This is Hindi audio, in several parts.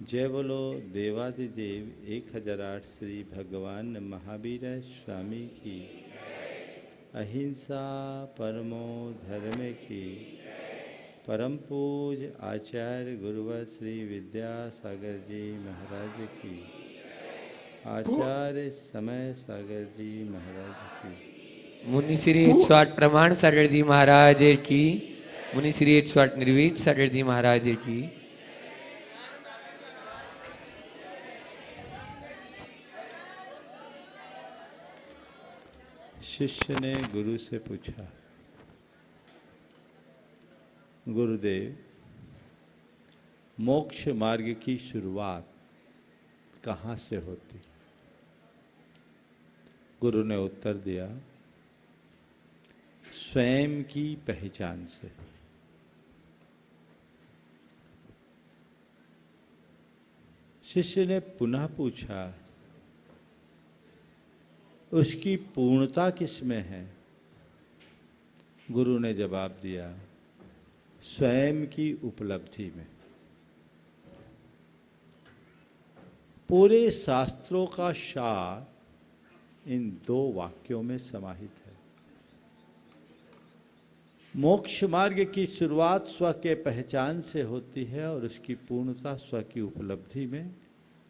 जय बोलो देवादिदेव 1008 श्री भगवान महावीर स्वामी की। अहिंसा परमो धर्म की। परम पूज आचार्य गुरुवर श्री विद्यासागर जी महाराज की। आचार्य समय सागर जी महाराज की। मुनि श्री 108 प्रमाण सागर जी महाराज की। मुनि श्री 108 निर्वीत सागर जी महाराज की। शिष्य ने गुरु से पूछा, गुरुदेव, मोक्ष मार्ग की शुरुआत कहाँ से होती? गुरु ने उत्तर दिया, स्वयं की पहचान से। शिष्य ने पुनः पूछा, उसकी पूर्णता किसमें है? गुरु ने जवाब दिया, स्वयं की उपलब्धि में। पूरे शास्त्रों का सार इन दो वाक्यों में समाहित है। मोक्ष मार्ग की शुरुआत स्व के पहचान से होती है और उसकी पूर्णता स्व की उपलब्धि में।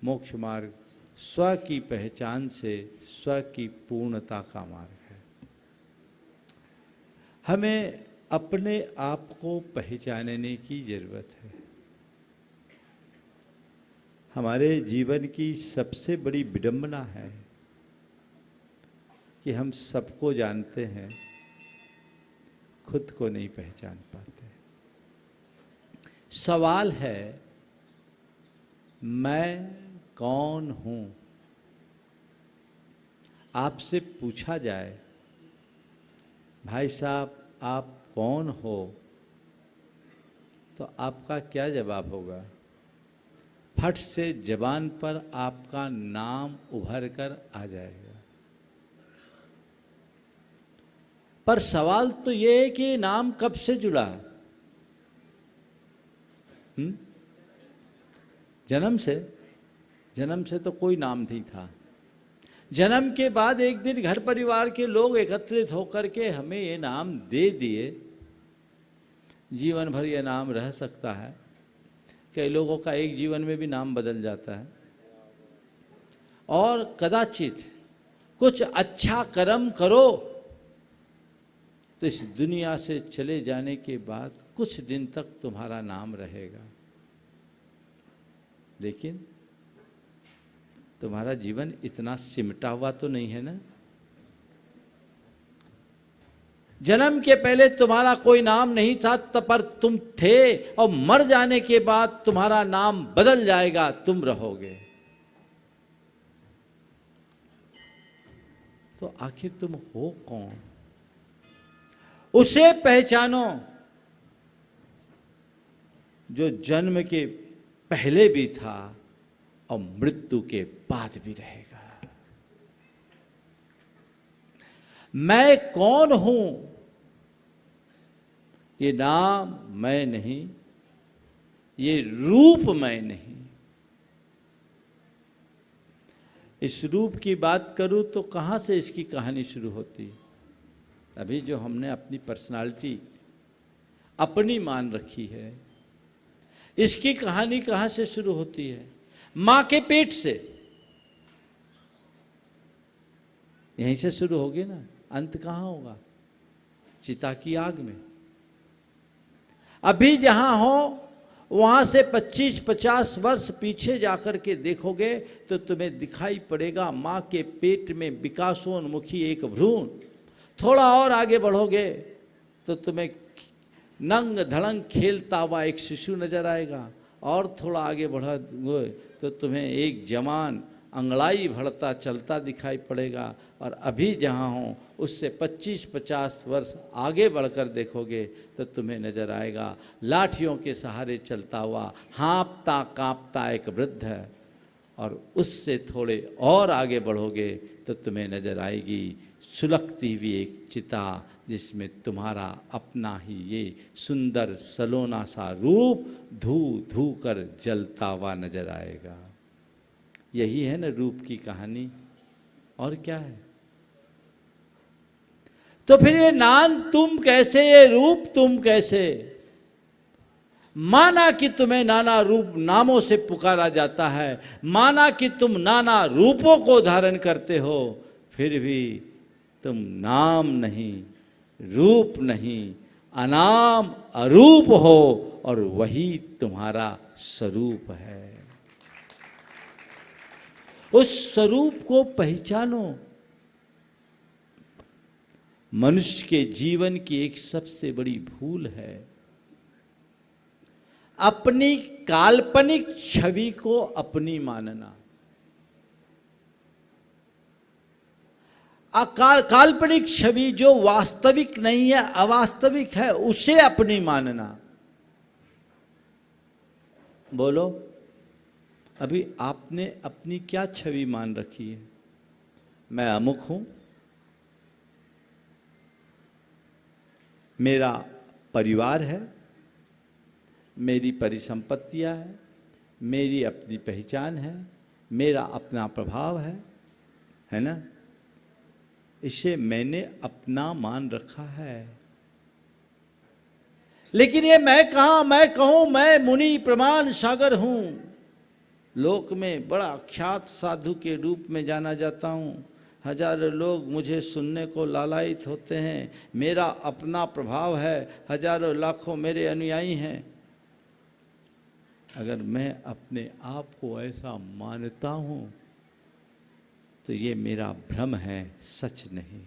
मोक्ष मार्ग स्व की पहचान से स्व की पूर्णता का मार्ग है। हमें अपने आप को पहचानने की जरूरत है। हमारे जीवन की सबसे बड़ी विडंबना है कि हम सबको जानते हैं, खुद को नहीं पहचान पाते। सवाल है, मैं कौन हूं? आपसे पूछा जाए, भाई साहब आप कौन हो, तो आपका क्या जवाब होगा? फट से जबान पर आपका नाम उभर कर आ जाएगा। पर सवाल तो ये है कि नाम कब से जुड़ा? जन्म से? जन्म से तो कोई नाम नहीं था। जन्म के बाद एक दिन घर परिवार के लोग एकत्रित होकर के हमें ये नाम दे दिए। जीवन भर ये नाम रह सकता है। कई लोगों का एक जीवन में भी नाम बदल जाता है। और कदाचित कुछ अच्छा कर्म करो तो इस दुनिया से चले जाने के बाद कुछ दिन तक तुम्हारा नाम रहेगा, लेकिन तुम्हारा जीवन इतना सिमटा हुआ तो नहीं है ना। जन्म के पहले तुम्हारा कोई नाम नहीं था, तब पर तुम थे, और मर जाने के बाद तुम्हारा नाम बदल जाएगा, तुम रहोगे। तो आखिर तुम हो कौन? उसे पहचानो जो जन्म के पहले भी था और मृत्यु के बाद भी रहेगा। मैं कौन हूं? ये नाम मैं नहीं, ये रूप मैं नहीं। इस रूप की बात करूं तो कहां से इसकी कहानी शुरू होती? अभी जो हमने अपनी पर्सनालिटी अपनी मान रखी है, इसकी कहानी कहां से शुरू होती है? मां के पेट से। यहीं से शुरू होगी ना। अंत कहां होगा? चिता की आग में। अभी जहां हो वहां से 25-50 वर्ष पीछे जाकर के देखोगे तो तुम्हें दिखाई पड़ेगा मां के पेट में विकासोन्मुखी एक भ्रूण। थोड़ा और आगे बढ़ोगे तो तुम्हें नंग धड़ंग खेलता हुआ एक शिशु नजर आएगा। और थोड़ा आगे बढ़ा तो तुम्हें एक जवान अंगड़ाई भरता चलता दिखाई पड़ेगा। और अभी जहाँ हो उससे 25-50 वर्ष आगे बढ़कर देखोगे तो तुम्हें नजर आएगा लाठियों के सहारे चलता हुआ हाँफता कांपता एक वृद्ध है। और उससे थोड़े और आगे बढ़ोगे तो तुम्हें नजर आएगी सुलगती हुई एक चिता, जिसमें तुम्हारा अपना ही ये सुंदर सलोना सा रूप धू धू कर जलता हुआ नजर आएगा। यही है ना रूप की कहानी, और क्या है? तो फिर ये नाम तुम कैसे, ये रूप तुम कैसे? माना कि तुम्हें नाना रूप नामों से पुकारा जाता है, माना कि तुम नाना रूपों को धारण करते हो, फिर भी तुम नाम नहीं, रूप नहीं, अनाम अरूप हो, और वही तुम्हारा स्वरूप है। उस स्वरूप को पहचानो। मनुष्य के जीवन की एक सबसे बड़ी भूल है अपनी काल्पनिक छवि को अपनी मानना। काल्पनिक छवि जो वास्तविक नहीं है, अवास्तविक है, उसे अपनी मानना। बोलो, अभी आपने अपनी क्या छवि मान रखी है? मैं अमुक हूं, मेरा परिवार है, मेरी परिसंपत्तियां हैं, मेरी अपनी पहचान है, मेरा अपना प्रभाव है ना? इसे मैंने अपना मान रखा है। लेकिन ये मैं कहाँ, मैं कहूँ मैं मुनि प्रमाण सागर हूँ, लोक में बड़ा ख्यात साधु के रूप में जाना जाता हूँ, हजारों लोग मुझे सुनने को लालायित होते हैं, मेरा अपना प्रभाव है, हजारों लाखों मेरे अनुयायी हैं। अगर मैं अपने आप को ऐसा मानता हूँ तो ये मेरा भ्रम है, सच नहीं।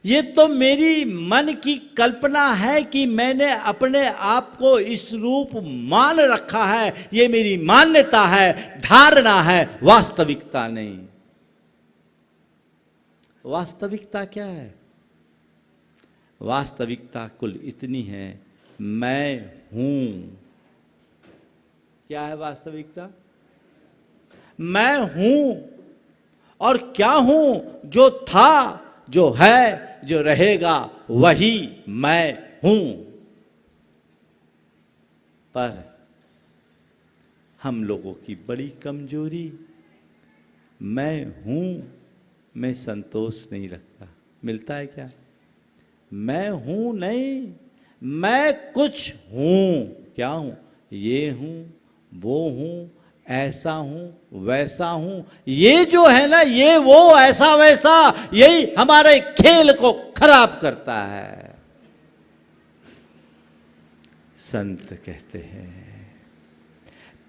ये तो मेरी मन की कल्पना है कि मैंने अपने आप को इस रूप मान रखा है, ये मेरी मान्यता है, धारणा है, वास्तविकता नहीं। वास्तविकता क्या है? वास्तविकता कुल इतनी है, मैं हूं। क्या है वास्तविकता? मैं हूं, और क्या हूं? जो था, जो है, जो रहेगा, वही मैं हूं। पर हम लोगों की बड़ी कमजोरी, मैं हूं में संतोष नहीं रखता। मिलता है क्या? मैं हूं नहीं, मैं कुछ हूं। क्या हूं? ये हूं, वो हूं, ऐसा हूं, वैसा हूं। ये जो है ना, ये वो ऐसा वैसा, यही हमारे खेल को खराब करता है। संत कहते हैं,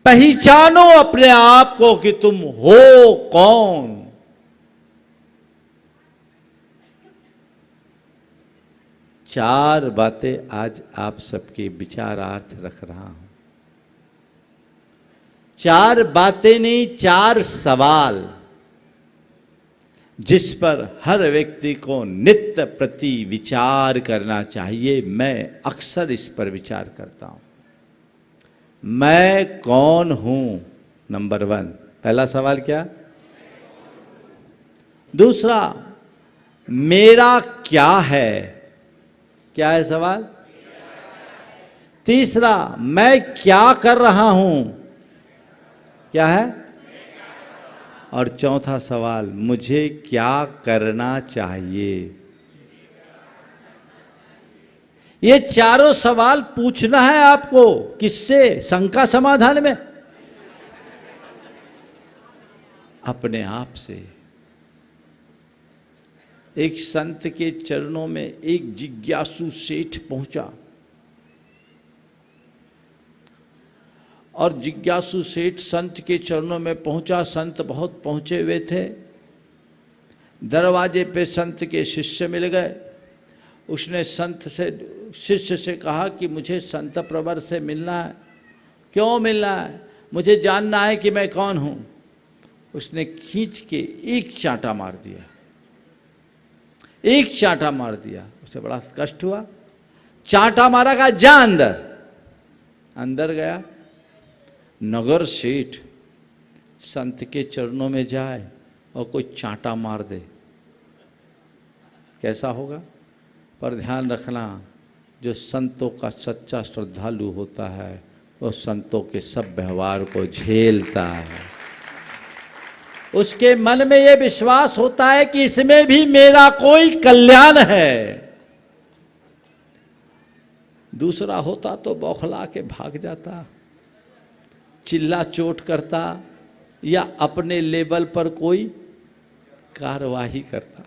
पहचानो अपने आप को कि तुम हो कौन। चार बातें आज आप सबके विचारार्थ रख रहा हूं। चार बातें नहीं, चार सवाल, जिस पर हर व्यक्ति को नित्य प्रति विचार करना चाहिए। मैं अक्सर इस पर विचार करता हूं। मैं कौन हूं? नंबर 1, पहला सवाल क्या? दूसरा, मेरा क्या है? क्या है सवाल? तीसरा, मैं क्या कर रहा हूं? क्या है? और चौथा सवाल, मुझे क्या करना चाहिए? ये चारों सवाल पूछना है आपको। किससे? शंका समाधान में? अपने आप से। एक संत के चरणों में एक जिज्ञासु सेठ पहुंचा, और जिज्ञासु सेठ संत के चरणों में पहुंचा। संत बहुत पहुंचे हुए थे। दरवाजे पे संत के शिष्य मिल गए। उसने संत से, शिष्य से कहा कि मुझे संत प्रवर से मिलना है। क्यों मिलना है? मुझे जानना है कि मैं कौन हूं। उसने खींच के एक चांटा मार दिया, एक चांटा मार दिया। उसे बड़ा कष्ट हुआ। चांटा मारा, का जा अंदर। अंदर गया। नगर सेठ संत के चरणों में जाए और कोई चांटा मार दे कैसा होगा? पर ध्यान रखना, जो संतों का सच्चा श्रद्धालु होता है वो संतों के सब व्यवहार को झेलता है। उसके मन में ये विश्वास होता है कि इसमें भी मेरा कोई कल्याण है। दूसरा होता तो बौखला के भाग जाता, चिल्ला चोट करता या अपने लेवल पर कोई कार्यवाही करता,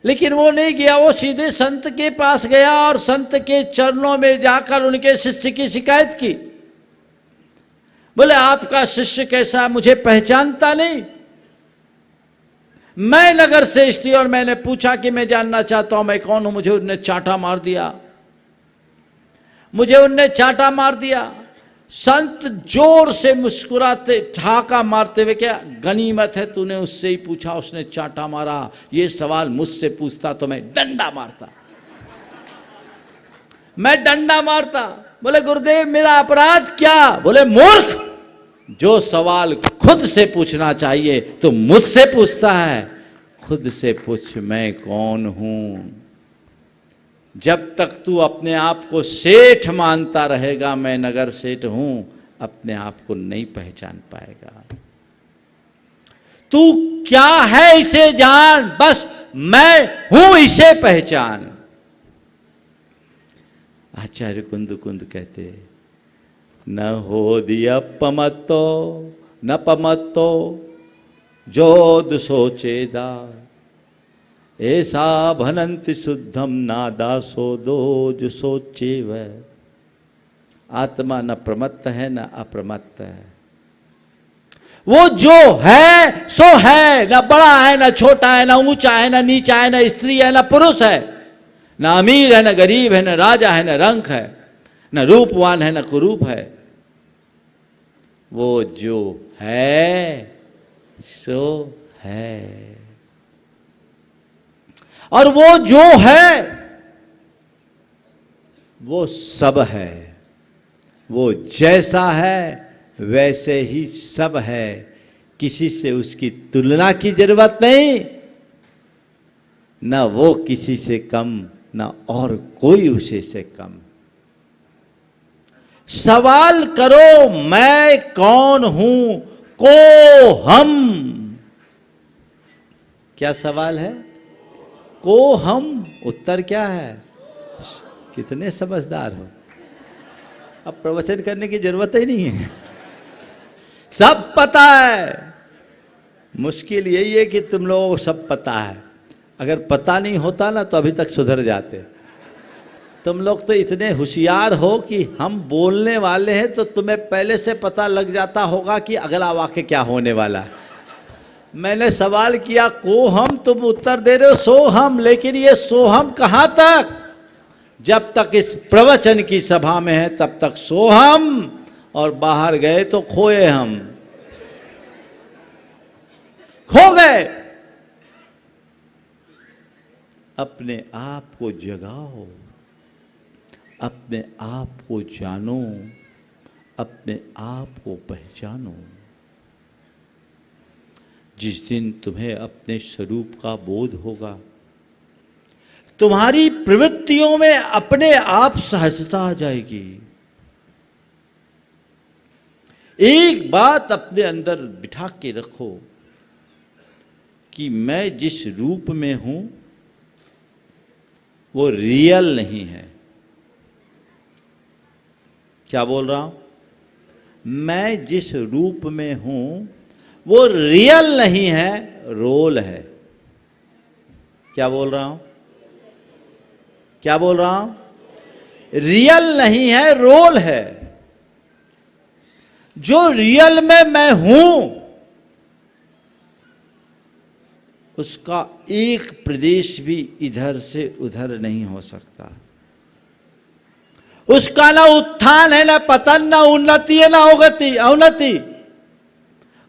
लेकिन वो नहीं गया। वो सीधे संत के पास गया और संत के चरणों में जाकर उनके शिष्य की शिकायत की। बोले आपका शिष्य कैसा, मुझे पहचानता नहीं, मैं नगर से थी और मैंने पूछा कि मैं जानना चाहता हूं मैं कौन हूं, मुझे उनने चांटा मार दिया, मुझे उनने चांटा मार दिया। संत जोर से मुस्कुराते ठहाका मारते हुए, क्या गनीमत है तूने उससे ही पूछा, उसने चांटा मारा, ये सवाल मुझसे पूछता तो मैं डंडा मारता, मैं डंडा मारता। बोले गुरुदेव मेरा अपराध क्या? बोले मूर्ख, जो सवाल खुद से पूछना चाहिए तो मुझसे पूछता है, खुद से पूछ मैं कौन हूं। जब तक तू अपने आप को सेठ मानता रहेगा, मैं नगर सेठ हूं, अपने आप को नहीं पहचान पाएगा। तू क्या है इसे जान, बस मैं हूं इसे पहचान। आचार्य कुंद कुंद कहते, न हो दिया पमतो न पमतो जोद सोचेदा, ऐसा भनंति शुद्धम नादासो दोज सोचे वह। आत्मा न प्रमत्त है न अप्रमत्त है, वो जो है सो है, न बड़ा है न छोटा है, न ऊंचा है न नीचा है, न स्त्री है न पुरुष है, न अमीर है न गरीब है, न राजा है न रंक है, न रूपवान है न कुरूप है। वो जो है सो है, और वो जो है वो सब है, वो जैसा है वैसे ही सब है, किसी से उसकी तुलना की जरूरत नहीं, न वो किसी से कम न और कोई उसे से कम। सवाल करो मैं कौन हूं, को हम, क्या सवाल है? को हम, उत्तर क्या है? कितने समझदार हो, अब प्रवचन करने की जरूरत ही नहीं है, सब पता है। मुश्किल यही है कि तुम लोगों को सब पता है, अगर पता नहीं होता ना तो अभी तक सुधर जाते। तुम लोग तो इतने होशियार हो कि हम बोलने वाले हैं तो तुम्हें पहले से पता लग जाता होगा कि अगला वाक्य क्या होने वाला है। मैंने सवाल किया को हम, तुम उत्तर दे रहे हो सो हम, लेकिन ये सो हम कहां तक? जब तक इस प्रवचन की सभा में है तब तक सो हम, और बाहर गए तो खोए हम, खो गए। अपने आप को जगाओ, अपने आप को जानो, अपने आप को पहचानो। जिस दिन तुम्हें अपने स्वरूप का बोध होगा, तुम्हारी प्रवृत्तियों में अपने आप सहजता आ जाएगी। एक बात अपने अंदर बिठा के रखो कि मैं जिस रूप में हूं वो रियल नहीं है। क्या बोल रहा हूं? मैं जिस रूप में हूं वो रियल नहीं है, रोल है। क्या बोल रहा हूं? क्या बोल रहा हूं? रियल नहीं है, रोल है। जो रियल में मैं हूं उसका एक प्रदेश भी इधर से उधर नहीं हो सकता। उसका ना उत्थान है ना पतन, ना उन्नति है ना अवनति।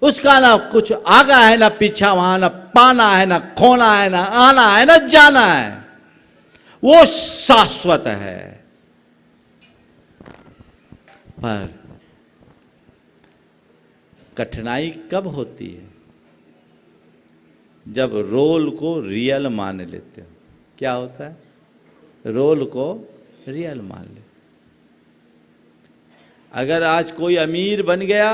उसका ना कुछ आगा है ना पीछा, वहां ना पाना है ना खोना है, ना आना है ना जाना है। वो शाश्वत है। पर कठिनाई कब होती है? जब रोल को रियल मान लेते हो। क्या होता है? रोल को रियल मान ले। अगर आज कोई अमीर बन गया,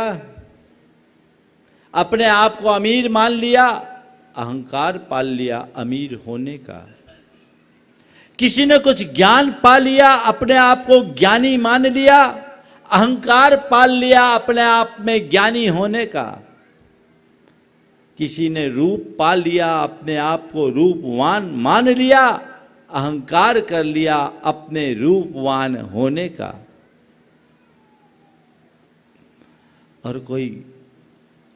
अपने आप को अमीर मान लिया, अहंकार पाल लिया अमीर होने का। किसी ने कुछ ज्ञान पा लिया, अपने आप को ज्ञानी मान लिया, अहंकार पाल लिया अपने आप में ज्ञानी होने का। किसी ने रूप पा लिया, अपने आप को रूपवान मान लिया, अहंकार कर लिया अपने रूपवान होने का। और कोई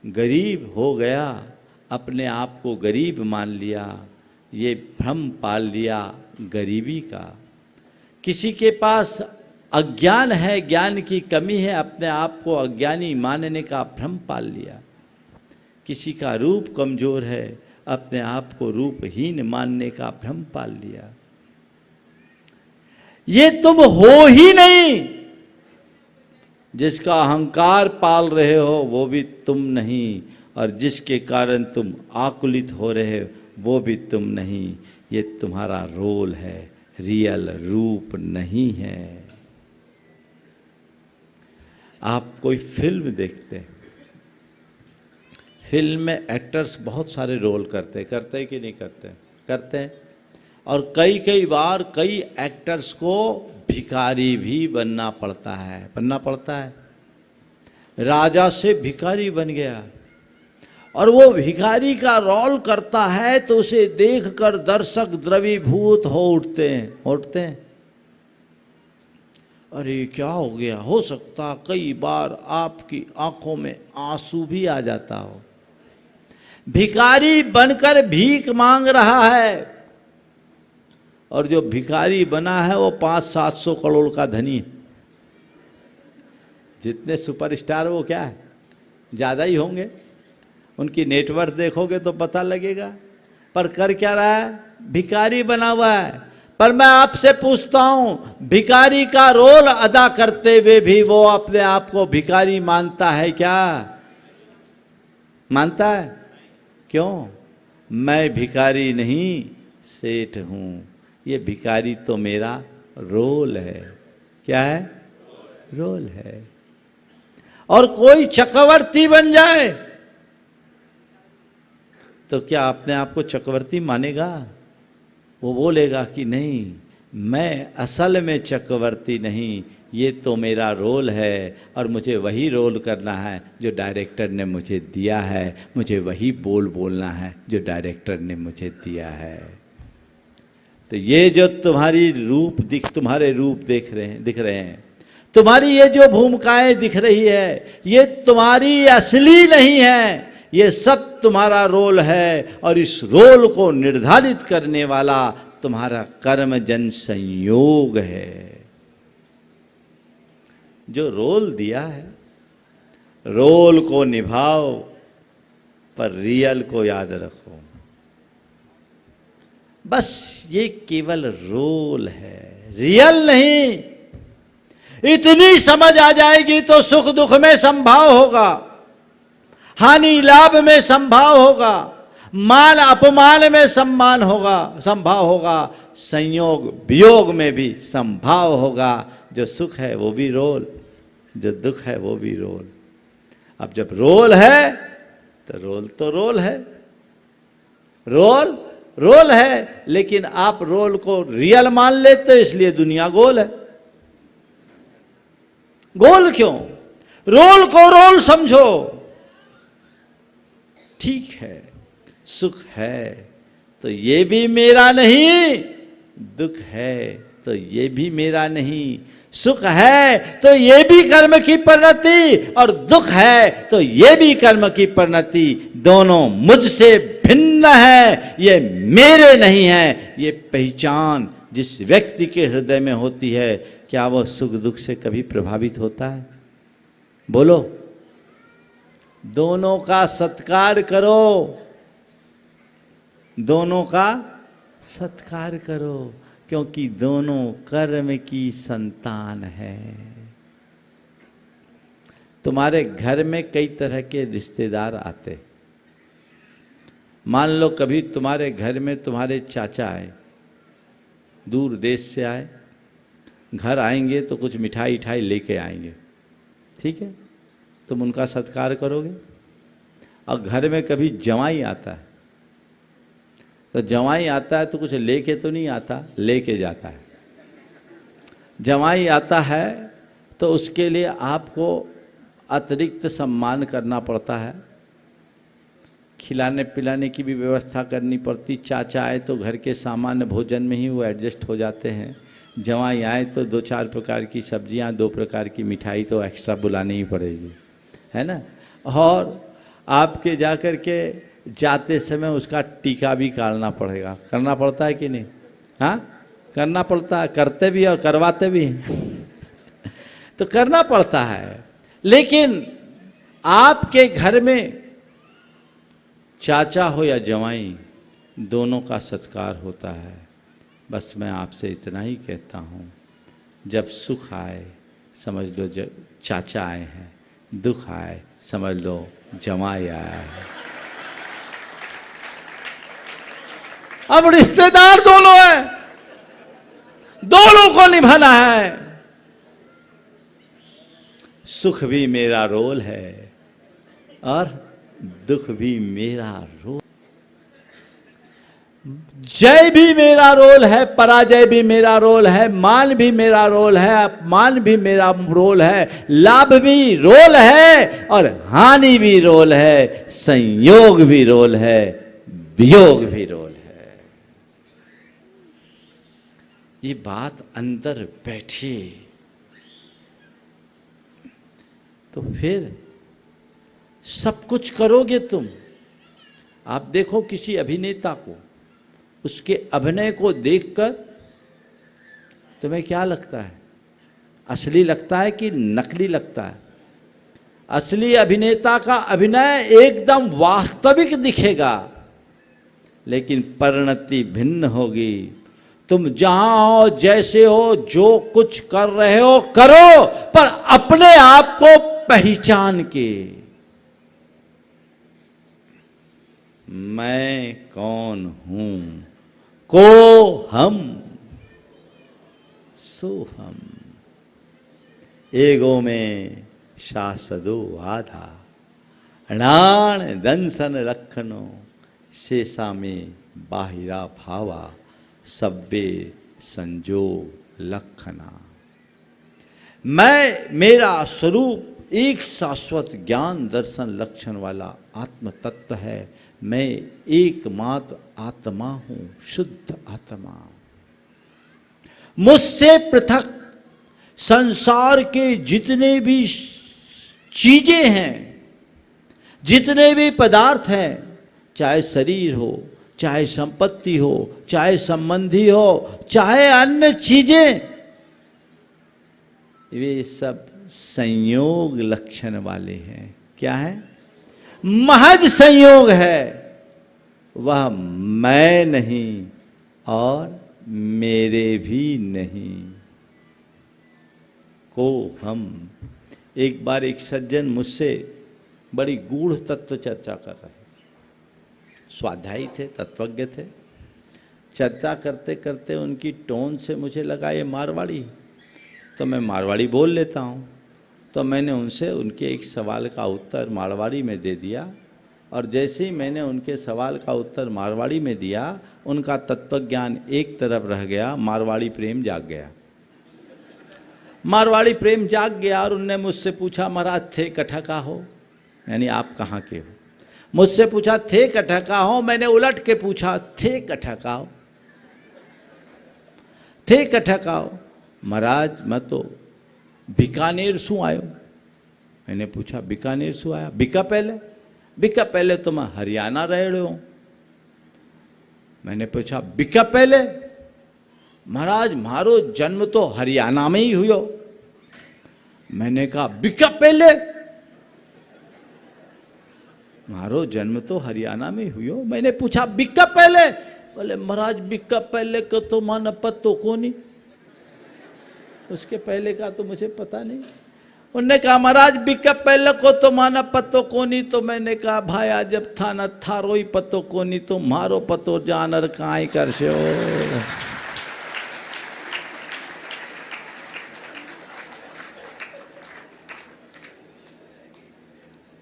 गरीब हो गया, अपने आप को गरीब मान लिया, ये भ्रम पाल लिया गरीबी का। किसी के पास अज्ञान है, ज्ञान की कमी है, अपने आप को अज्ञानी मानने का भ्रम पाल लिया। किसी का रूप कमजोर है, अपने आप को रूपहीन मानने का भ्रम पाल लिया। ये तुम हो ही नहीं। जिसका अहंकार पाल रहे हो वो भी तुम नहीं, और जिसके कारण तुम आकुलित हो रहे हो वो भी तुम नहीं। ये तुम्हारा रोल है, रियल रूप नहीं है। आप कोई फिल्म देखते हैं, फिल्म में एक्टर्स बहुत सारे रोल करते हैं कि नहीं करते? करते हैं। और कई बार कई एक्टर्स को भिखारी भी बनना पड़ता है। राजा से भिखारी बन गया और वो भिखारी का रोल करता है, तो उसे देखकर दर्शक द्रवीभूत हो उठते हैं। अरे क्या हो गया? हो सकता कई बार आपकी आंखों में आंसू भी आ जाता हो। भिखारी बनकर भीख मांग रहा है, और जो भिखारी बना है वो 500-700 करोड़ का धनी है। जितने सुपरस्टार वो क्या है, ज़्यादा ही होंगे। उनकी नेटवर्थ देखोगे तो पता लगेगा। पर कर क्या रहा है? भिखारी बना हुआ है। पर मैं आपसे पूछता हूं, भिखारी का रोल अदा करते हुए भी वो अपने आप को भिखारी मानता है क्या? मानता है? क्यों? मैं भिखारी नहीं, सेठ हूं। ये भिखारी तो मेरा रोल है। क्या है? रोल है। और कोई चक्रवर्ती बन जाए तो क्या अपने आप को चक्रवर्ती मानेगा? वो बोलेगा कि नहीं, मैं असल में चक्रवर्ती नहीं, ये तो मेरा रोल है और मुझे वही रोल करना है जो डायरेक्टर ने मुझे दिया है। मुझे वही बोलना है जो डायरेक्टर ने मुझे दिया है। तो ये जो तुम्हारे रूप दिख रहे हैं, तुम्हारी ये जो भूमिकाएं दिख रही है, ये तुम्हारी असली नहीं है। ये सब तुम्हारा रोल है, और इस रोल को निर्धारित करने वाला तुम्हारा कर्म जन संयोग है। जो रोल दिया है, रोल को निभाओ, पर रियल को याद रखो। बस ये केवल रोल है, रियल नहीं। इतनी समझ आ जाएगी तो सुख दुख में संभाव होगा, हानि लाभ में संभाव होगा, मान अपमान में संभाव होगा, संयोग वियोग में भी संभाव होगा। जो सुख है वो भी रोल, जो दुख है वो भी रोल। अब जब रोल है तो रोल है, रोल है। लेकिन आप रोल को रियल मान लेते हो, इसलिए दुनिया गोल है। गोल क्यों? रोल को रोल समझो। ठीक है, सुख है तो ये भी मेरा नहीं, दुख है तो ये भी मेरा नहीं। सुख है तो ये भी कर्म की परिणति, और दुख है तो ये भी कर्म की परिणति। दोनों मुझसे भिन्न है, ये मेरे नहीं है। ये पहचान जिस व्यक्ति के हृदय में होती है, क्या वो सुख दुख से कभी प्रभावित होता है? बोलो। दोनों का सत्कार करो, दोनों का सत्कार करो, क्योंकि दोनों कर्म की संतान है। तुम्हारे घर में कई तरह के रिश्तेदार आते, मान लो कभी तुम्हारे घर में तुम्हारे चाचा आए, दूर देश से आए, घर आएंगे तो कुछ मिठाई इठाई लेके आएंगे, ठीक है, तुम उनका सत्कार करोगे। और घर में कभी जवाई आता है, तो जवाई आता है तो कुछ लेके तो नहीं आता, लेके जाता है। जवाई आता है तो उसके लिए आपको अतिरिक्त सम्मान करना पड़ता है, खिलाने पिलाने की भी व्यवस्था करनी पड़ती। चाचा आए तो घर के सामान्य भोजन में ही वो एडजस्ट हो जाते हैं, जवाई आए तो 2-4 प्रकार की सब्जियां, 2 प्रकार की मिठाई तो एक्स्ट्रा बुलानी ही पड़ेगी, है ना। और आपके जाकर के जाते समय उसका टीका भी काटना पड़ेगा, करना पड़ता है कि नहीं? हाँ, करना पड़ता है, करते भी और करवाते भी तो करना पड़ता है। लेकिन आपके घर में चाचा हो या जवाई, दोनों का सत्कार होता है। बस मैं आपसे इतना ही कहता हूँ, जब सुख आए समझ लो चाचा आए हैं, दुख आए समझ लो जमाई आया है। अब रिश्तेदार दोनों हैं, दोनों को निभाना है। सुख भी मेरा रोल है और दुख भी मेरा रोल, जय भी मेरा रोल है, पराजय भी मेरा रोल है, मान भी मेरा रोल है, अपमान भी मेरा रोल है, लाभ भी रोल है और हानि भी रोल है, संयोग भी रोल है, वियोग भी रोल है। ये बात अंदर बैठी तो फिर सब कुछ करोगे तुम। आप देखो किसी अभिनेता को, उसके अभिनय को देखकर तुम्हें क्या लगता है? असली लगता है कि नकली लगता है? असली अभिनेता का अभिनय एकदम वास्तविक दिखेगा, लेकिन परिणति भिन्न होगी। तुम जहां हो, जैसे हो, जो कुछ कर रहे हो करो, पर अपने आप को पहचान के, मैं कौन हूं, को हम सो हम, एगो में शासदो आधा, अणाण दंसन रखनो, शेषा में बाहिरा भावा, सब्बे संजोग लखना। मैं, मेरा स्वरूप एक शाश्वत ज्ञान दर्शन लक्षण वाला आत्म तत्व है। मैं एकमात्र आत्मा हूं, शुद्ध आत्मा। मुझसे पृथक संसार के जितने भी चीजें हैं, जितने भी पदार्थ हैं, चाहे शरीर हो, चाहे संपत्ति हो, चाहे संबंधी हो, चाहे अन्य चीजें, वे सब संयोग लक्षण वाले हैं। क्या है? महज संयोग है। वह मैं नहीं और मेरे भी नहीं, को हम। एक बार एक सज्जन मुझसे बड़ी गूढ़ तत्व चर्चा कर रहे, स्वाध्यायी थे, तत्वज्ञ थे। चर्चा करते करते उनकी टोन से मुझे लगा ये मारवाड़ी, तो मैं मारवाड़ी बोल लेता हूँ। तो मैंने उनसे उनके एक सवाल का उत्तर मारवाड़ी में दे दिया, और जैसे ही मैंने उनके सवाल का उत्तर मारवाड़ी में दिया, उनका तत्वज्ञान एक तरफ रह गया, मारवाड़ी प्रेम जाग गया। मारवाड़ी प्रेम जाग गया और उनने मुझसे पूछा, महाराज थे कठा का हो, यानी आप कहाँ के हो? मुझसे पूछा थे कठा का हो, मैंने उलट के पूछा थे कठा का हो, थे कठा का हो? महाराज मैं तो बीकानेर सु आयो। मैंने पूछा बीकानेर सु आया? बीका पहले तो मैं हरियाणा रह रहे हूँ। मैंने पूछा बीका पहले? महाराज मारो जन्म तो हरियाणा में ही हुयो। मैंने कहा बीका पहले? मारो जन्म तो हरियाणा में हुयो। मैंने पूछा बिक्का पहले? बोले महाराज बिक्का पहले को तो मान पत्तो को नहीं, उसके पहले का तो मुझे पता नहीं। उनने कहा महाराज बिक पहले को तो माना पतो कोनी। तो मैंने कहा भाया जब था न थारो ही पतो कोनी तो मारो पतो जानर काई कर से हो।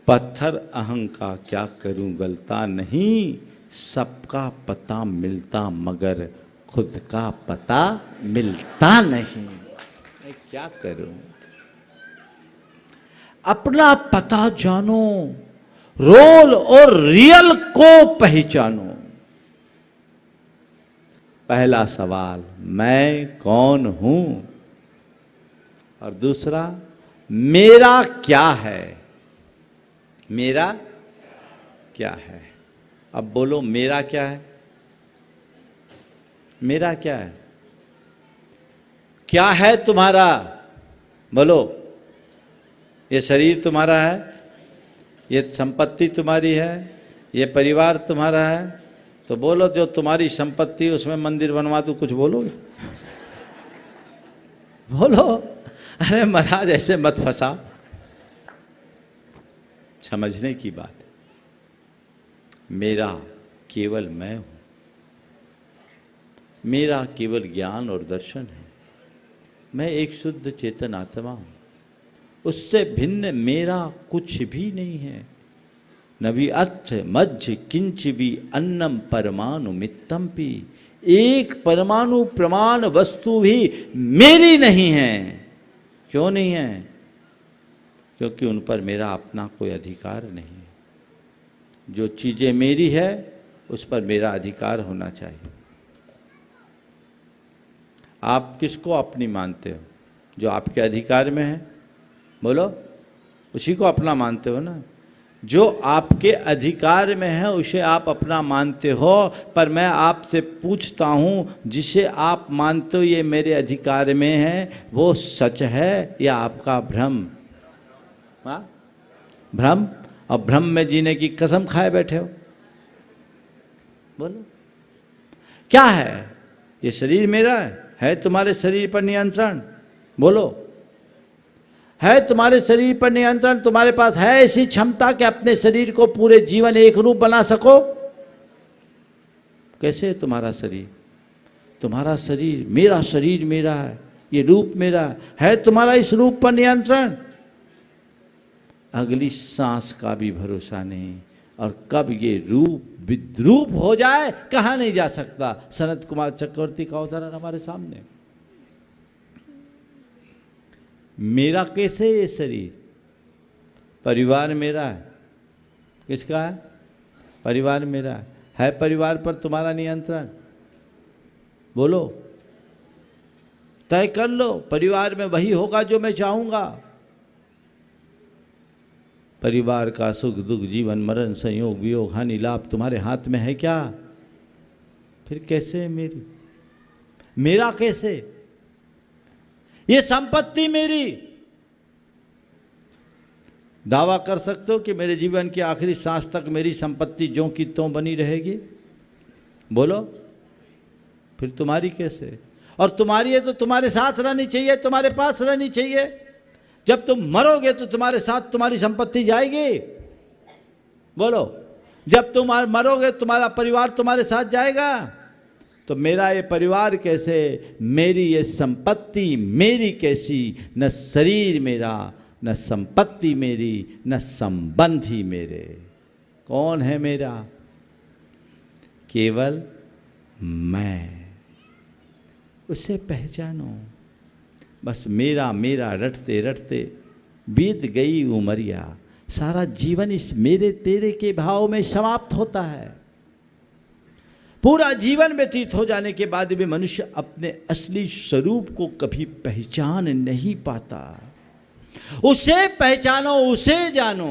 पत्थर अहं का क्या करूं गलता नहीं, सबका पता मिलता मगर खुद का पता मिलता नहीं। मैं क्या करूं? अपना पता जानो, रोल और रियल को पहचानो। पहला सवाल मैं कौन हूं, और दूसरा मेरा क्या है। मेरा क्या है? अब बोलो मेरा क्या है? मेरा क्या है? क्या है तुम्हारा? बोलो। ये शरीर तुम्हारा है, ये संपत्ति तुम्हारी है, ये परिवार तुम्हारा है। तो बोलो जो तुम्हारी संपत्ति उसमें मंदिर बनवा दूं, कुछ बोलोगे? बोलो। अरे महाराज ऐसे मत फंसा। समझने की बात है। मेरा केवल मैं हूं, मेरा केवल ज्ञान और दर्शन है। मैं एक शुद्ध चेतन आत्मा हूं, उससे भिन्न मेरा कुछ भी नहीं है। न भी अथ मज्ज किंच भी अन्नम परमाणु मित्तम पी। एक परमाणु प्रमाण वस्तु भी मेरी नहीं है। क्यों नहीं है? क्योंकि उन पर मेरा अपना कोई अधिकार नहीं है। जो चीजें मेरी है उस पर मेरा अधिकार होना चाहिए। आप किसको अपनी मानते हो? जो आपके अधिकार में है, बोलो, उसी को अपना मानते हो ना। जो आपके अधिकार में है उसे आप अपना मानते हो। पर मैं आपसे पूछता हूँ, जिसे आप मानते हो ये मेरे अधिकार में है, वो सच है या आपका भ्रम? हाँ, भ्रम। और भ्रम में जीने की कसम खाए बैठे हो। बोलो क्या है? ये शरीर मेरा है तुम्हारे शरीर पर नियंत्रण? बोलो, है तुम्हारे शरीर पर नियंत्रण? तुम्हारे पास है ऐसी क्षमता कि अपने शरीर को पूरे जीवन एक रूप बना सको? कैसे है तुम्हारा शरीर? तुम्हारा शरीर, मेरा शरीर मेरा है, ये रूप मेरा है तुम्हारा इस रूप पर नियंत्रण? अगली सांस का भी भरोसा नहीं, और कब ये रूप विद्रूप हो जाए कहा नहीं जा सकता। सनत कुमार चक्रवर्ती का उदाहरण हमारे सामने। मेरा कैसे ये शरीर? परिवार मेरा है। किसका है? परिवार मेरा है। परिवार पर तुम्हारा नियंत्रण? बोलो, तय कर लो। परिवार में वही होगा जो मैं चाहूंगा। परिवार का सुख दुख, जीवन मरण, संयोग वियोग, हानि लाभ तुम्हारे हाथ में है क्या? फिर कैसे है मेरी? मेरा कैसे? ये संपत्ति मेरी। दावा कर सकते हो कि मेरे जीवन की आखिरी सांस तक मेरी संपत्ति ज्यों की त्यों बनी रहेगी? बोलो, फिर तुम्हारी कैसे? और तुम्हारी है तो तुम्हारे साथ रहनी चाहिए, तुम्हारे पास रहनी चाहिए। जब तुम मरोगे तो तुम्हारे साथ तुम्हारी संपत्ति जाएगी? बोलो, जब तुम मरोगे तुम्हारा परिवार तुम्हारे साथ जाएगा? तो मेरा ये परिवार कैसे, मेरी ये संपत्ति मेरी कैसी? न शरीर मेरा, न संपत्ति मेरी, न संबंधी मेरे। कौन है मेरा? केवल मैं। उसे पहचानो। बस मेरा मेरा रटते रटते बीत गई उमरिया। सारा जीवन इस मेरे तेरे के भाव में समाप्त होता है। पूरा जीवन व्यतीत हो जाने के बाद भी मनुष्य अपने असली स्वरूप को कभी पहचान नहीं पाता। उसे पहचानो, उसे जानो।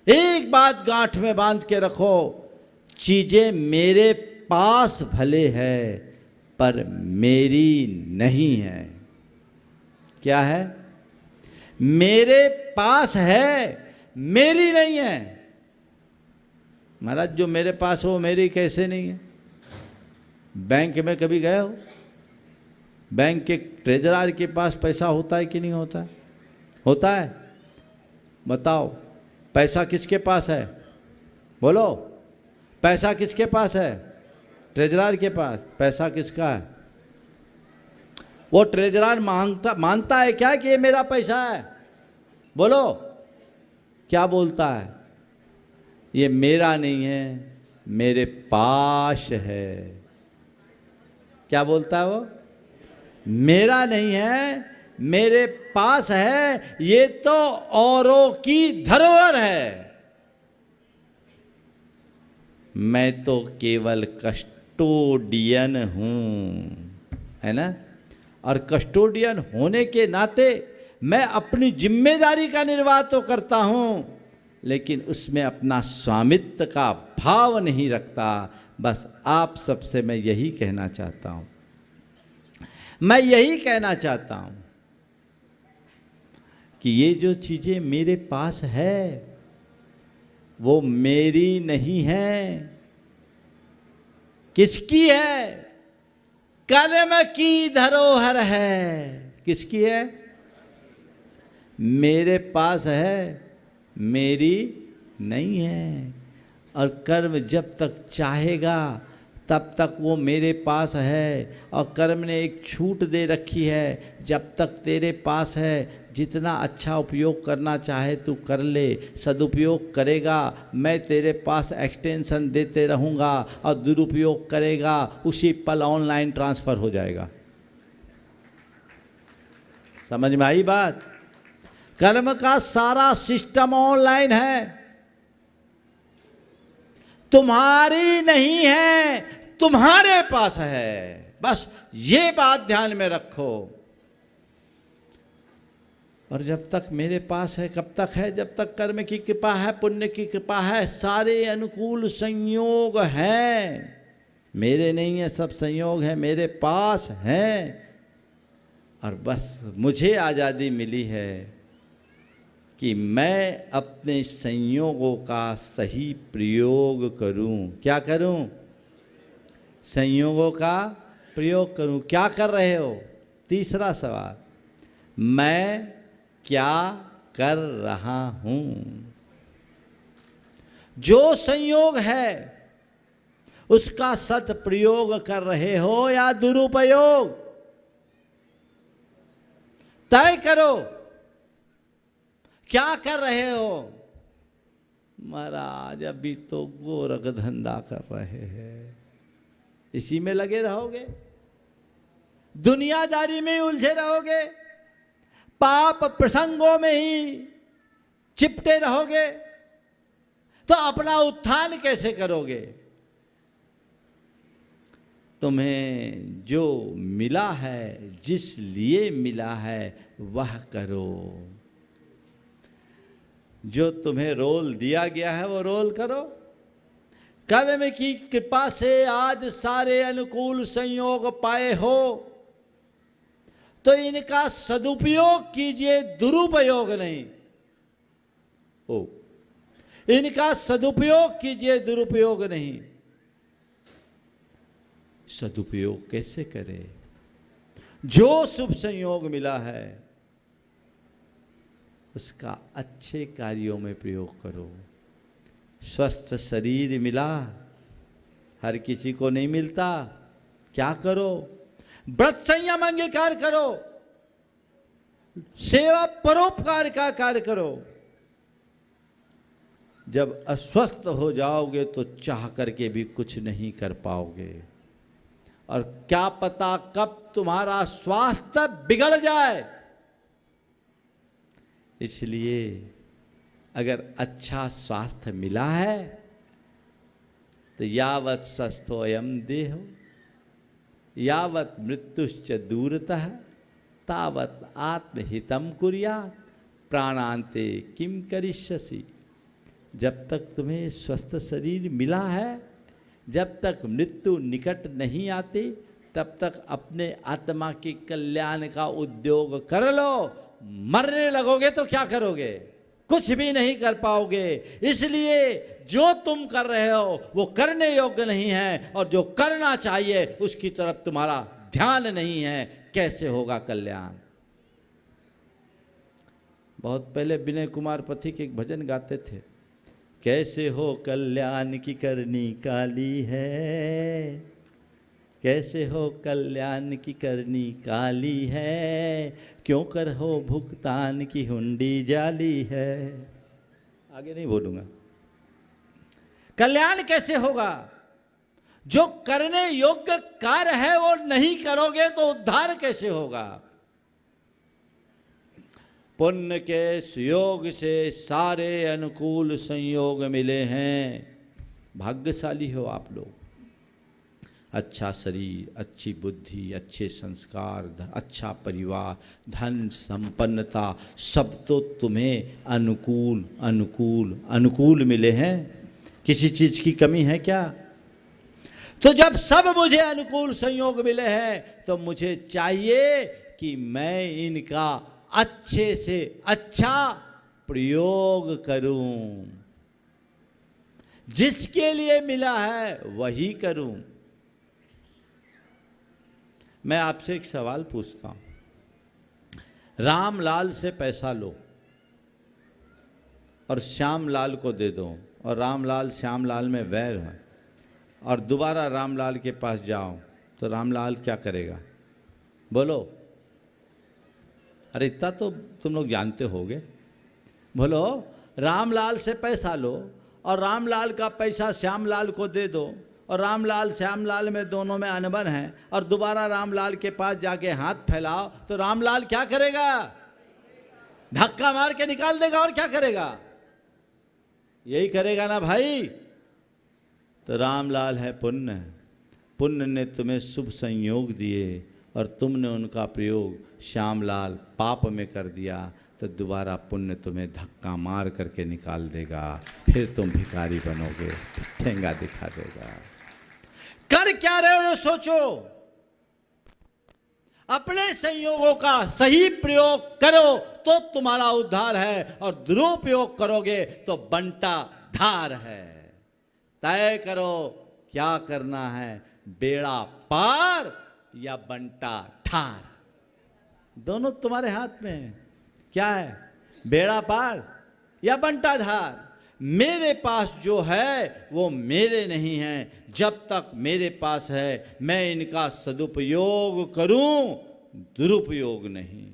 एक बात गांठ में बांध के रखो, चीजें मेरे पास भले है पर मेरी नहीं है। क्या है? मेरे पास है, मेरी नहीं है। महाराज जो मेरे पास हो मेरी कैसे नहीं है? बैंक में कभी गए हो? बैंक के ट्रेजरर के पास पैसा होता है कि नहीं होता है? होता है? बताओ, पैसा किसके पास है? बोलो, पैसा किसके पास है? ट्रेजरर के पास। पैसा किसका है? वो ट्रेजरर मानता है क्या कि ये मेरा पैसा है? बोलो, क्या बोलता है? ये मेरा नहीं है, मेरे पास है। क्या बोलता है वो? मेरा नहीं है, मेरे पास है, ये तो औरों की धरोहर है। मैं तो केवल कस्टोडियन हूं, है ना? और कस्टोडियन होने के नाते मैं अपनी जिम्मेदारी का निर्वाह तो करता हूं, लेकिन उसमें अपना स्वामित्व का भाव नहीं रखता। बस आप सबसे मैं यही कहना चाहता हूं, मैं यही कहना चाहता हूं कि ये जो चीजें मेरे पास है वो मेरी नहीं है। किसकी है? कर्म की धरोहर है। किसकी है? मेरे पास है, मेरी नहीं है। और कर्म जब तक चाहेगा तब तक वो मेरे पास है। और कर्म ने एक छूट दे रखी है, जब तक तेरे पास है जितना अच्छा उपयोग करना चाहे तू कर ले। सदुपयोग करेगा, मैं तेरे पास एक्सटेंशन देते रहूँगा, और दुरुपयोग करेगा, उसी पल ऑनलाइन ट्रांसफ़र हो जाएगा। समझ में आई बात? कर्म का सारा सिस्टम ऑनलाइन है, तुम्हारी नहीं है, तुम्हारे पास है। बस ये बात ध्यान में रखो। और जब तक मेरे पास है, कब तक है? जब तक कर्म की कृपा है, पुण्य की कृपा है, सारे अनुकूल संयोग हैं। मेरे नहीं है, सब संयोग है, मेरे पास हैं। और बस मुझे आज़ादी मिली है कि मैं अपने संयोगों का सही प्रयोग करूं। क्या करूं? संयोगों का प्रयोग करूं। क्या कर रहे हो? तीसरा सवाल, मैं क्या कर रहा हूं? जो संयोग है उसका सदप्रयोग कर रहे हो या दुरुपयोग? तय करो, क्या कर रहे हो? महाराज अभी तो गोरख धंधा कर रहे हैं, इसी में लगे रहोगे, दुनियादारी में उलझे रहोगे, पाप प्रसंगों में ही चिपटे रहोगे, तो अपना उत्थान कैसे करोगे? तुम्हें जो मिला है, जिस लिए मिला है, वह करो। जो तुम्हें रोल दिया गया है वो रोल करो। कर्म की कृपा से आज सारे अनुकूल संयोग पाए हो, तो इनका सदुपयोग कीजिए, दुरुपयोग नहीं। इनका सदुपयोग कीजिए, दुरुपयोग नहीं। सदुपयोग कैसे करें? जो शुभ संयोग मिला है उसका अच्छे कार्यों में प्रयोग करो। स्वस्थ शरीर मिला, हर किसी को नहीं मिलता। क्या करो? व्रत संयम अंगीकार करो, सेवा परोपकार का कार्य करो। जब अस्वस्थ हो जाओगे तो चाह करके भी कुछ नहीं कर पाओगे, और क्या पता कब तुम्हारा स्वास्थ्य बिगड़ जाए। इसलिए अगर अच्छा स्वास्थ्य मिला है तो यावत् स्वस्थोऽयं देहो यावत् मृत्युश्च दूरतः तावत् आत्महितं कुर्यात् प्राणान्ते किम करिष्यसि। जब तक तुम्हें स्वस्थ शरीर मिला है, जब तक मृत्यु निकट नहीं आती, तब तक अपने आत्मा के कल्याण का उद्योग कर लो। मरने लगोगे तो क्या करोगे? कुछ भी नहीं कर पाओगे। इसलिए जो तुम कर रहे हो वो करने योग्य नहीं है, और जो करना चाहिए उसकी तरफ तुम्हारा ध्यान नहीं है। कैसे होगा कल्याण? बहुत पहले विनय कुमार पथिक एक भजन गाते थे, कैसे हो कल्याण की करनी काली है, कैसे हो कल्याण की करनी काली है, क्यों कर हो भुगतान की हुंडी जाली है। आगे नहीं बोलूंगा। कल्याण कैसे होगा? जो करने योग्य कार्य है वो नहीं करोगे तो उद्धार कैसे होगा? पुण्य के सुयोग से सारे अनुकूल संयोग मिले हैं। भाग्यशाली हो आप लोग। अच्छा शरीर, अच्छी बुद्धि, अच्छे संस्कार, अच्छा परिवार, धन संपन्नता, सब तो तुम्हें अनुकूल अनुकूल अनुकूल मिले हैं। किसी चीज की कमी है क्या? तो जब सब मुझे अनुकूल संयोग मिले हैं तो मुझे चाहिए कि मैं इनका अच्छे से अच्छा प्रयोग करूं। जिसके लिए मिला है वही करूं। मैं आपसे एक सवाल पूछता हूं। रामलाल से पैसा लो और श्यामलाल को दे दो, और रामलाल श्यामलाल में वैर है, और दोबारा रामलाल के पास जाओ तो रामलाल क्या करेगा? बोलो। अरे इतना तो तुम लोग जानते होगे। बोलो। रामलाल से पैसा लो और रामलाल का पैसा श्यामलाल को दे दो, और रामलाल श्यामलाल में दोनों में अनबन है, और दोबारा रामलाल के पास जाके हाथ फैलाओ तो रामलाल क्या करेगा? धक्का मार के निकाल देगा। और क्या करेगा? यही करेगा ना भाई। तो रामलाल है पुण्य। पुण्य ने तुम्हें शुभ संयोग दिए और तुमने उनका प्रयोग श्यामलाल पाप में कर दिया, तो दोबारा पुण्य तुम्हें धक्का मार करके निकाल देगा। फिर तुम भिखारी बनोगे, ठेंगा दिखा देगा। कर क्या रहे हो ये सोचो। अपने संयोगों का सही प्रयोग करो तो तुम्हारा उद्धार है, और दुरुपयोग करोगे तो बंटा धार है। तय करो क्या करना है, बेड़ा पार या बंटा धार। दोनों तुम्हारे हाथ में है। क्या है? बेड़ा पार या बंटा धार। मेरे पास जो है वो मेरे नहीं है। जब तक मेरे पास है मैं इनका सदुपयोग करूं, दुरुपयोग नहीं।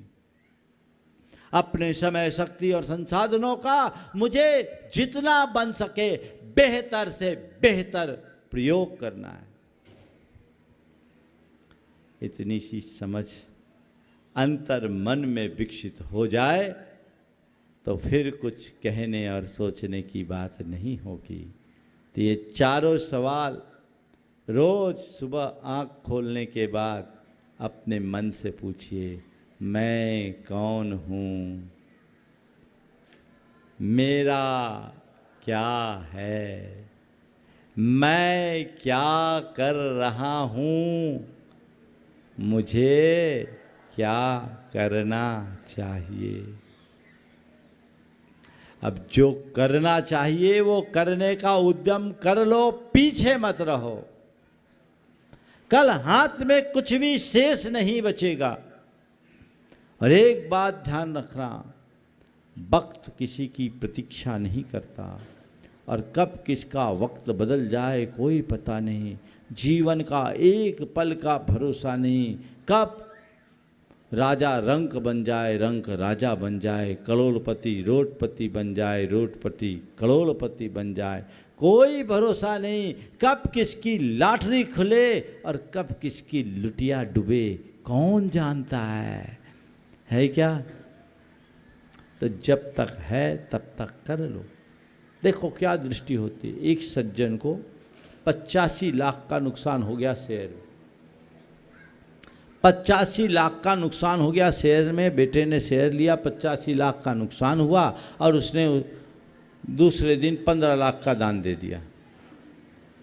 अपने समय, शक्ति और संसाधनों का मुझे जितना बन सके बेहतर से बेहतर प्रयोग करना है। इतनी सी समझ अंतर मन में विकसित हो जाए तो फिर कुछ कहने और सोचने की बात नहीं होगी। तो ये चारों सवाल रोज सुबह आँख खोलने के बाद अपने मन से पूछिए, मैं कौन हूँ? मेरा क्या है? मैं क्या कर रहा हूँ? मुझे क्या करना चाहिए? अब जो करना चाहिए वो करने का उद्यम कर लो, पीछे मत रहो। कल हाथ में कुछ भी शेष नहीं बचेगा। और एक बात ध्यान रखना, वक्त किसी की प्रतीक्षा नहीं करता, और कब किसका वक्त बदल जाए कोई पता नहीं। जीवन का एक पल का भरोसा नहीं। कब राजा रंक बन जाए, रंक राजा बन जाए, करोड़पति रोडपति बन जाए, रोडपति करोड़पति बन जाए, कोई भरोसा नहीं। कब किसकी लॉटरी खुले और कब किसकी लुटिया डूबे, कौन जानता है क्या? तो जब तक है तब तक कर लो। देखो क्या दृष्टि होती है। एक सज्जन को 85 लाख का नुकसान हो गया शेयर में। 85 लाख का नुकसान हो गया शेयर में। बेटे ने शेयर लिया, 85 लाख का नुकसान हुआ, और उसने दूसरे दिन 15 लाख का दान दे दिया।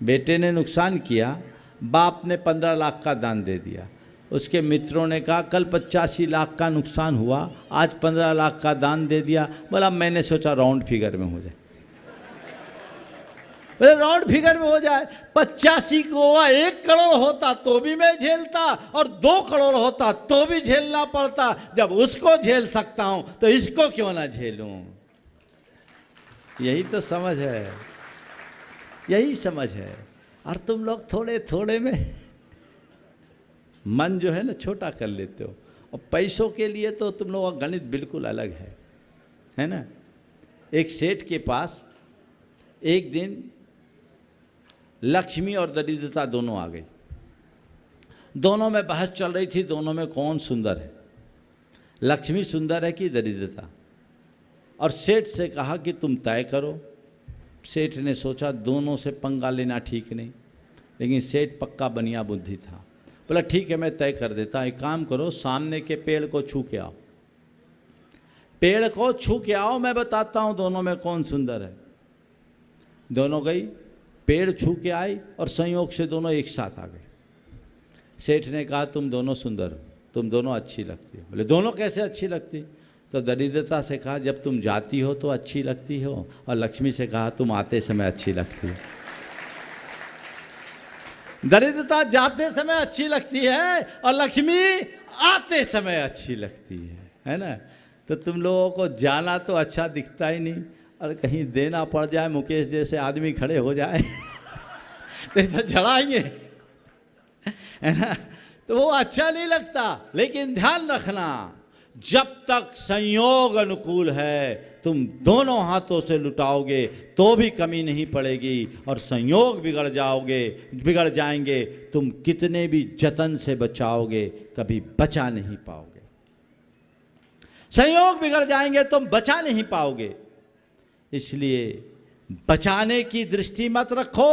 बेटे ने नुकसान किया, बाप ने 15 लाख का दान दे दिया। उसके मित्रों ने कहा कल 85 लाख का नुकसान हुआ, आज 15 लाख का दान दे दिया। बोला मैंने सोचा राउंड फिगर में हो जाए। बोले राउंड फिगर में हो जाए, 85 को 1 करोड़ होता तो भी मैं झेलता, और 2 करोड़ होता तो भी झेलना पड़ता। जब उसको झेल सकता हूं तो इसको क्यों ना झेलूं? यही तो समझ है, यही समझ है। और तुम लोग थोड़े थोड़े में मन जो है ना छोटा कर लेते हो, और पैसों के लिए तो तुम लोगों का गणित बिल्कुल अलग है ना। एक सेठ के पास एक दिन लक्ष्मी और दरिद्रता दोनों आ गई। दोनों में बहस चल रही थी, दोनों में कौन सुंदर है, लक्ष्मी सुंदर है कि दरिद्रता। और सेठ से कहा कि तुम तय करो। सेठ ने सोचा दोनों से पंगा लेना ठीक नहीं, लेकिन सेठ पक्का बनिया बुद्धि था। बोला ठीक है मैं तय कर देता, एक काम करो सामने के पेड़ को छू के आओ, पेड़ को छू के आओ, मैं बताता हूँ दोनों में कौन सुंदर है। दोनों गई, पेड़ छू के आई और संयोग से दोनों एक साथ आ गए। सेठ ने कहा तुम दोनों सुंदर हो, तुम दोनों अच्छी लगती हो। बोले दोनों कैसे अच्छी लगती? तो दरिद्रता से कहा जब तुम जाती हो तो अच्छी लगती हो, और लक्ष्मी से कहा तुम आते समय अच्छी लगती हो। दरिद्रता जाते समय अच्छी लगती है और लक्ष्मी आते समय अच्छी लगती है ना। तो तुम लोगों को जाना तो अच्छा दिखता ही नहीं, और कहीं देना पड़ जाए, मुकेश जैसे आदमी खड़े हो जाए तो जड़ाएंगे, है ना, तो वो अच्छा नहीं लगता। लेकिन ध्यान रखना, जब तक संयोग अनुकूल है तुम दोनों हाथों से लुटाओगे तो भी कमी नहीं पड़ेगी, और संयोग बिगड़ जाएंगे तुम कितने भी जतन से बचाओगे कभी बचा नहीं पाओगे। संयोग बिगड़ जाएंगे तुम बचा नहीं पाओगे। इसलिए बचाने की दृष्टि मत रखो,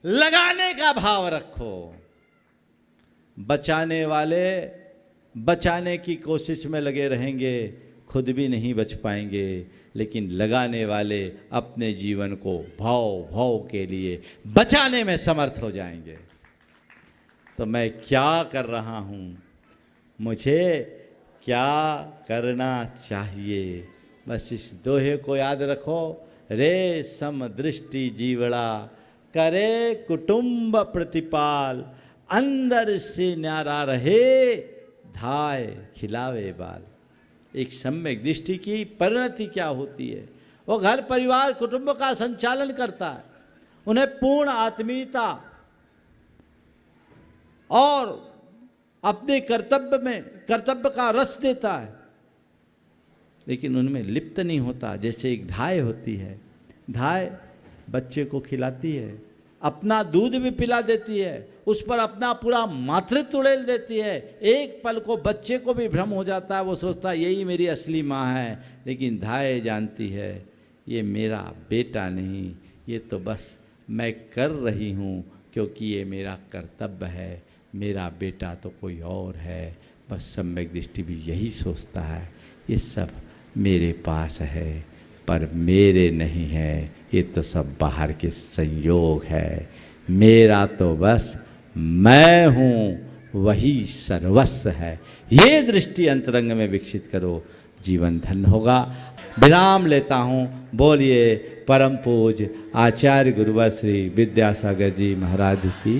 लगाने का भाव रखो। बचाने वाले बचाने की कोशिश में लगे रहेंगे, खुद भी नहीं बच पाएंगे, लेकिन लगाने वाले अपने जीवन को भाव के लिए बचाने में समर्थ हो जाएंगे। तो मैं क्या कर रहा हूँ, मुझे क्या करना चाहिए, बस इस दोहे को याद रखो। रे समदृष्टि जीवड़ा करे कुटुंब प्रतिपाल, अंदर से न्यारा रहे धाय खिलावे बाल। एक सम्यक दृष्टि की परिणति क्या होती है? वो घर परिवार कुटुंब का संचालन करता है, उन्हें पूर्ण आत्मीयता और अपने कर्तव्य का रस देता है, लेकिन उनमें लिप्त नहीं होता। जैसे एक धाय होती है, धाय बच्चे को खिलाती है, अपना दूध भी पिला देती है, उस पर अपना पूरा मातृत्व उड़ेल देती है। एक पल को बच्चे को भी भ्रम हो जाता है, वो सोचता है यही मेरी असली माँ है, लेकिन धाय जानती है ये मेरा बेटा नहीं, ये तो बस मैं कर रही हूँ क्योंकि ये मेरा कर्तव्य है, मेरा बेटा तो कोई और है। बस सम्यक दृष्टि भी यही सोचता है ये सब मेरे पास है पर मेरे नहीं है, ये तो सब बाहर के संयोग है, मेरा तो बस मैं हूँ वही सर्वस्व है। ये दृष्टि अंतरंग में विकसित करो, जीवन धन्य होगा। विराम लेता हूँ। बोलिए परम पूज्य आचार्य गुरुवर श्री विद्यासागर जी महाराज की।